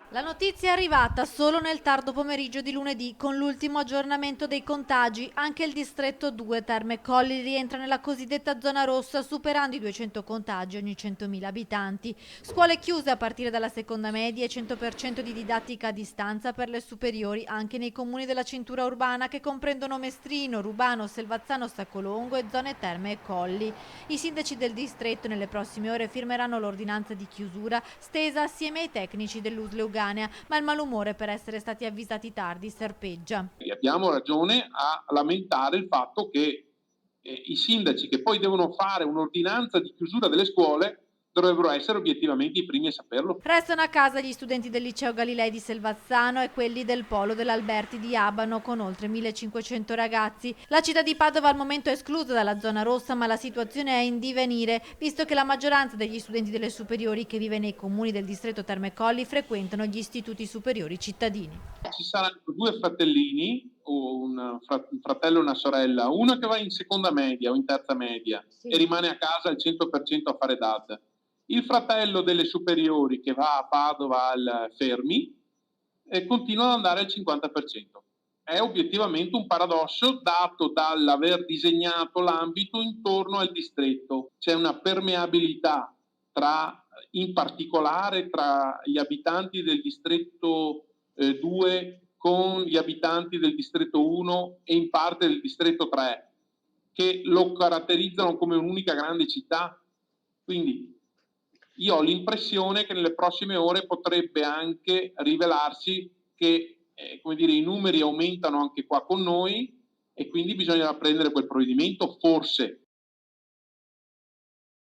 La notizia è arrivata solo nel tardo pomeriggio di lunedì. Con l'ultimo aggiornamento dei contagi, anche il distretto 2 Terme Colli rientra nella cosiddetta zona rossa, superando i 200 contagi ogni 100.000 abitanti. Scuole chiuse a partire dalla seconda media e 100% di didattica a distanza per le superiori anche nei comuni della cintura urbana, che comprendono Mestrino, Rubano, Selvazzano, Saccolongo e zone Terme e Colli. I sindaci del distretto nelle prossime ore firmeranno l'ordinanza di chiusura, stesa assieme ai tecnici dell'USL Euganea, ma il malumore per essere stati avvisati tardi serpeggia. E abbiamo ragione a lamentare il fatto che i sindaci, che poi devono fare un'ordinanza di chiusura delle scuole, dovrebbero essere obiettivamente i primi a saperlo. Restano a casa gli studenti del liceo Galilei di Selvazzano e quelli del polo dell'Alberti di Abano, con oltre 1500 ragazzi. La città di Padova al momento è esclusa dalla zona rossa, ma la situazione è in divenire, visto che la maggioranza degli studenti delle superiori che vive nei comuni del distretto Terme Colli frequentano gli istituti superiori cittadini. Ci saranno due fratellini, un fratello e una sorella, una che va in seconda media o in terza media e rimane a casa al 100% a fare DAD. Il fratello delle superiori che va a Padova al Fermi e continua ad andare al 50%. È obiettivamente un paradosso dato dall'aver disegnato l'ambito intorno al distretto. C'è una permeabilità in particolare tra gli abitanti del distretto 2 con gli abitanti del distretto 1 e in parte del distretto 3, che lo caratterizzano come un'unica grande città. Quindi io ho l'impressione che nelle prossime ore potrebbe anche rivelarsi che i numeri aumentano anche qua con noi e quindi bisognerà prendere quel provvedimento, forse